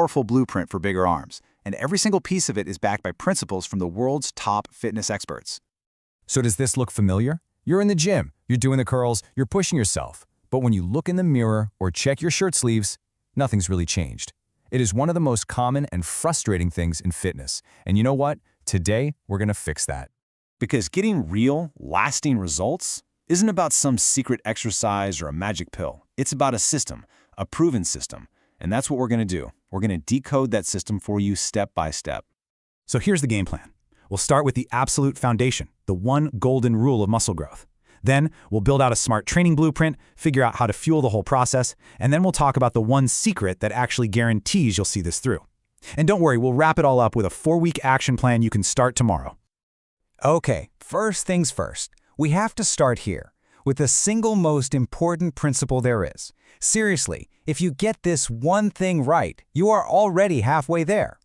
powerful blueprint for bigger arms, and every single piece of it is backed by principles from the world's top fitness experts. So does this look familiar? You're in the gym, you're doing the curls, you're pushing yourself. But when you look in the mirror or check your shirt sleeves, nothing's really changed. It is one of the most common and frustrating things in fitness. And you know what? Today, we're going to fix that. Because getting real, lasting results isn't about some secret exercise or a magic pill. It's about a system, a proven system. And that's what we're going to do. We're going to decode that system for you step by step. So here's the game plan. We'll start with the absolute foundation, the one golden rule of muscle growth. Then we'll build out a smart training blueprint, figure out how to fuel the whole process, and then we'll talk about the one secret that actually guarantees you'll see this through. And don't worry, we'll wrap it all up with a 4-week action plan you can start tomorrow. Okay, first things first. We have to start here, with the single most important principle there is. Seriously, if you get this one thing right, you are already halfway there.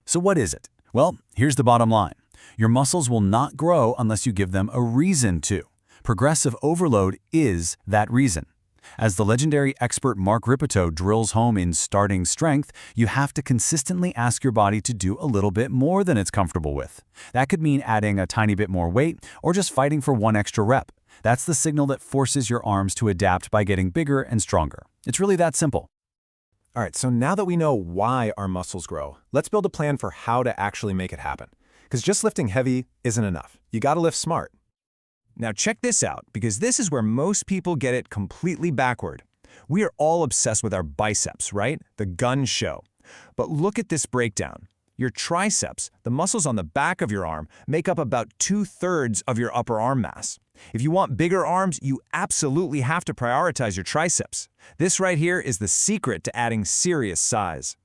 So what is it? Well, here's the bottom line. Your muscles will not grow unless you give them a reason to. Progressive overload is that reason. As the legendary expert Mark Rippetoe drills home in Starting Strength, you have to consistently ask your body to do a little bit more than it's comfortable with. That could mean adding a tiny bit more weight or just fighting for one extra rep. That's the signal that forces your arms to adapt by getting bigger and stronger. It's really that simple. All right, so now that we know why our muscles grow, let's build a plan for how to actually make it happen. Because just lifting heavy isn't enough. You gotta lift smart. Now check this out, because this is where most people get it completely backward. We are all obsessed with our biceps, right? The gun show. But look at this breakdown. Your triceps, the muscles on the back of your arm, make up about 2/3 of your upper arm mass. If you want bigger arms, you absolutely have to prioritize your triceps. This right here is the secret to adding serious size.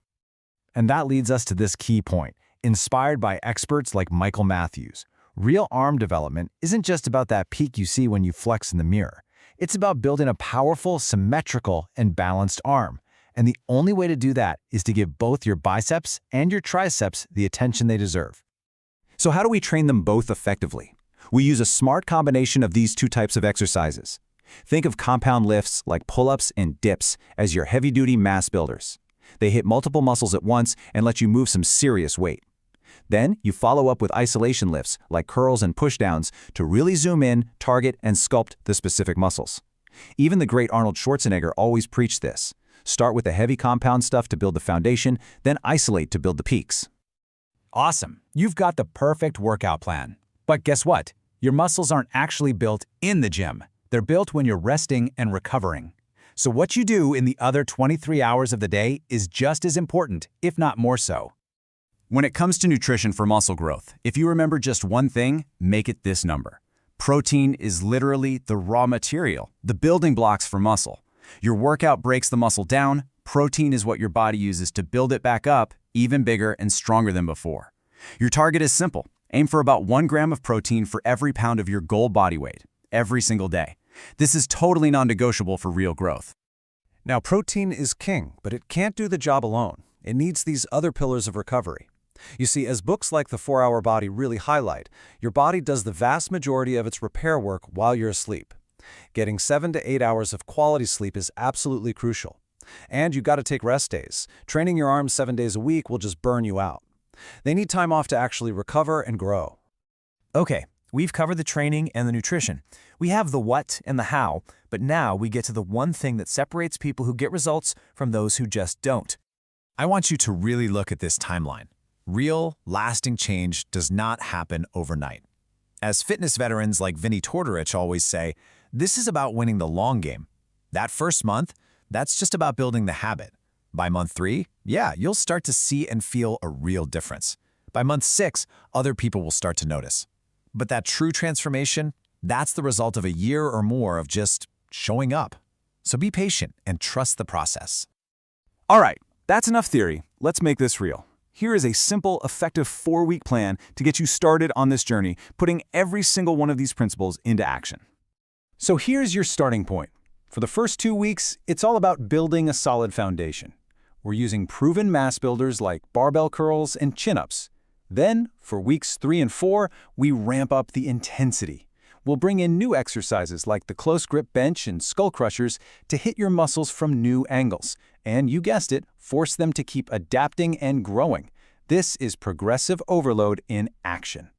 And that leads us to this key point, inspired by experts like Michael Matthews. Real arm development isn't just about that peak you see when you flex in the mirror. It's about building a powerful, symmetrical, and balanced arm. And the only way to do that is to give both your biceps and your triceps the attention they deserve. So how do we train them both effectively? We use a smart combination of these two types of exercises. Think of compound lifts like pull-ups and dips as your heavy-duty mass builders. They hit multiple muscles at once and let you move some serious weight. Then you follow up with isolation lifts like curls and pushdowns to really zoom in, target, and sculpt the specific muscles. Even the great Arnold Schwarzenegger always preached this. Start with the heavy compound stuff to build the foundation, then isolate to build the peaks. Awesome. You've got the perfect workout plan. But guess what? Your muscles aren't actually built in the gym. They're built when you're resting and recovering. So what you do in the other 23 hours of the day is just as important, if not more so. When it comes to nutrition for muscle growth, if you remember just one thing, make it this number. Protein is literally the raw material, the building blocks for muscle. Your workout breaks the muscle down. Protein is what your body uses to build it back up, even bigger and stronger than before. Your target is simple. Aim for about 1 gram of protein for every pound of your goal body weight, every single day. This is totally non-negotiable for real growth. Now, protein is king, but it can't do the job alone. It needs these other pillars of recovery. You see, as books like The 4-Hour Body really highlight, your body does the vast majority of its repair work while you're asleep. Getting 7 to 8 hours of quality sleep is absolutely crucial. And you got to take rest days. Training your arms 7 days a week will just burn you out. They need time off to actually recover and grow. Okay, we've covered the training and the nutrition. We have the what and the how, but now we get to the one thing that separates people who get results from those who just don't. I want you to really look at this timeline. Real, lasting change does not happen overnight. As fitness veterans like Vinny Tortorich always say, this is about winning the long game. That first month, that's just about building the habit. By month 3, yeah, you'll start to see and feel a real difference. By month 6, other people will start to notice. But that true transformation, that's the result of a year or more of just showing up. So be patient and trust the process. All right, that's enough theory. Let's make this real. Here is a simple, effective 4-week plan to get you started on this journey, putting every single one of these principles into action. So here's your starting point. For the first 2 weeks, it's all about building a solid foundation. We're using proven mass builders like barbell curls and chin-ups. Then, for weeks 3 and 4, we ramp up the intensity. We'll bring in new exercises like the close grip bench and skull crushers to hit your muscles from new angles. And you guessed it, force them to keep adapting and growing. This is progressive overload in action.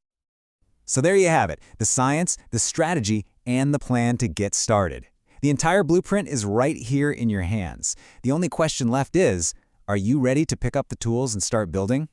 So there you have it, the science, the strategy, and the plan to get started. The entire blueprint is right here in your hands. The only question left is, are you ready to pick up the tools and start building?